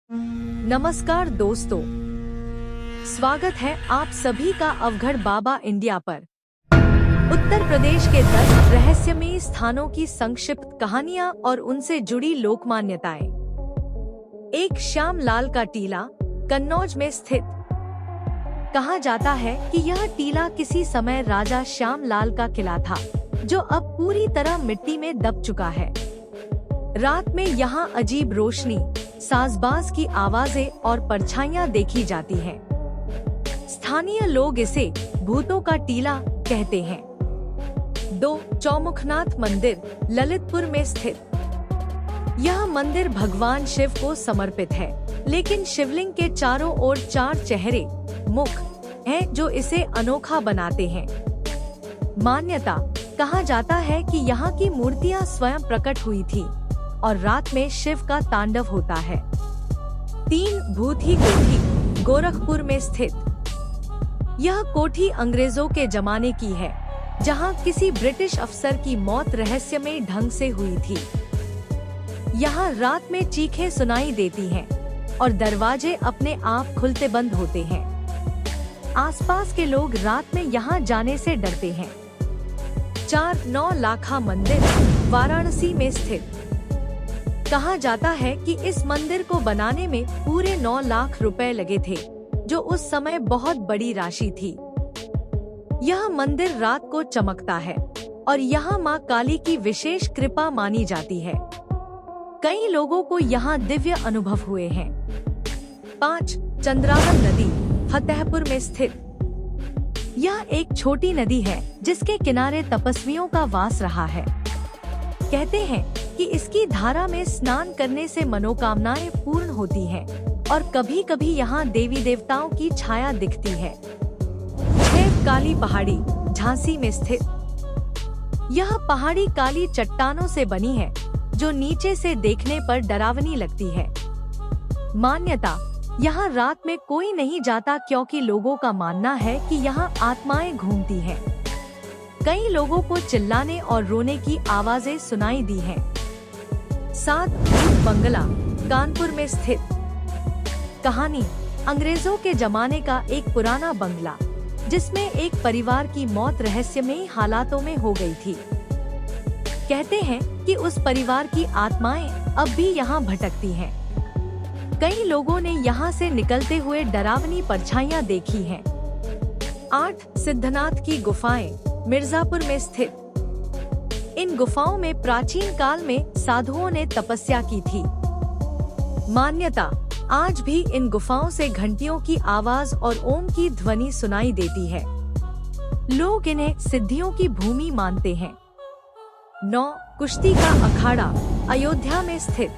नमस्कार दोस्तों, स्वागत है आप सभी का अवघड़ बाबा इंडिया पर। उत्तर प्रदेश के 10 रहस्यमयी स्थानों की संक्षिप्त कहानियां और उनसे जुड़ी लोक मान्यताएं। एक श्याम लाल का टीला, कन्नौज में स्थित। कहा जाता है कि यह टीला किसी समय राजा श्याम लाल का किला था, जो अब पूरी तरह मिट्टी में दब चुका है। रात में यहाँ अजीब रोशनी, साजबाज की आवाजें और परछाइयां देखी जाती हैं। स्थानीय लोग इसे भूतों का टीला कहते हैं। 2 चौमुखनाथ मंदिर, ललितपुर में स्थित। यह मंदिर भगवान शिव को समर्पित है, लेकिन शिवलिंग के चारों ओर 4 चेहरे, मुख हैं जो इसे अनोखा बनाते हैं। मान्यता, कहा जाता है कि यहाँ की मूर्तियाँ स्वयं प्रकट हुई थी और रात में शिव का तांडव होता है। 3 भूथी कोठी, गोरखपुर में स्थित। यह कोठी अंग्रेजों के जमाने की है, जहां किसी ब्रिटिश अफसर की मौत रहस्यमय ढंग से हुई थी। यहां रात में चीखें सुनाई देती हैं और दरवाजे अपने आप खुलते बंद होते हैं। आसपास के लोग रात में यहां जाने से डरते हैं। 4 नौलाखा मंदिर, वाराणसी में स्थित। कहा जाता है कि इस मंदिर को बनाने में पूरे 9 लाख रुपए लगे थे, जो उस समय बहुत बड़ी राशि थी। यह मंदिर रात को चमकता है और यहाँ माँ काली की विशेष कृपा मानी जाती है। कई लोगों को यहाँ दिव्य अनुभव हुए हैं। 5 चंद्रावन नदी, फतेहपुर में स्थित। यह एक छोटी नदी है जिसके किनारे तपस्वियों का वास रहा है। कहते हैं कि इसकी धारा में स्नान करने से मनोकामनाएं पूर्ण होती हैं और कभी-कभी यहाँ देवी देवताओं की छाया दिखती है। 6 काली पहाड़ी, झांसी में स्थित। यह पहाड़ी काली चट्टानों से बनी है, जो नीचे से देखने पर डरावनी लगती है। मान्यता, यहाँ रात में कोई नहीं जाता क्योंकि लोगों का मानना है कि यहाँ आत्माएं घूमती हैं। कई लोगों को चिल्लाने और रोने की आवाजें सुनाई दी हैं। 7 भूत बंगला, कानपुर में स्थित। कहानी, अंग्रेजों के जमाने का एक पुराना बंगला, जिसमें एक परिवार की मौत रहस्यमयी हालातों में हो गई थी। कहते हैं कि उस परिवार की आत्माएं अब भी यहाँ भटकती हैं। कई लोगों ने यहाँ से निकलते हुए डरावनी परछाइयाँ देखी हैं। 8 सिद्धनाथ की गुफाएं, मिर्जापुर में स्थित। इन गुफाओं में प्राचीन काल में साधुओं ने तपस्या की थी। मान्यता, आज भी इन गुफाओं से घंटियों की आवाज और ओम की ध्वनि सुनाई देती है। लोग इन्हें सिद्धियों की भूमि मानते हैं। 9 कुश्ती का अखाड़ा, अयोध्या में स्थित।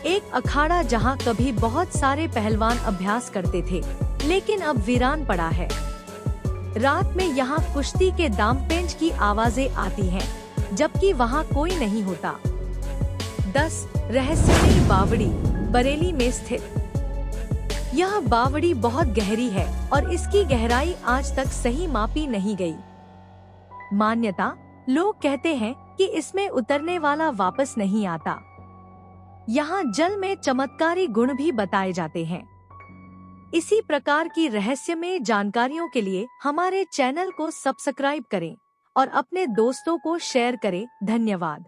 एक अखाड़ा जहां कभी बहुत सारे पहलवान अभ्यास करते थे, लेकिन अब वीरान पड़ा है। रात में यहाँ कुश्ती के दांवपेंच की आवाजें आती हैं, जबकि वहाँ कोई नहीं होता। 10 रहस्यमयी बावड़ी, बरेली में स्थित। यह बावड़ी बहुत गहरी है और इसकी गहराई आज तक सही मापी नहीं गई। मान्यता, लोग कहते हैं कि इसमें उतरने वाला वापस नहीं आता। यहाँ जल में चमत्कारी गुण भी बताए जाते हैं। इसी प्रकार की रहस्यमय जानकारियों के लिए हमारे चैनल को सब्सक्राइब करें और अपने दोस्तों को शेयर करें। धन्यवाद।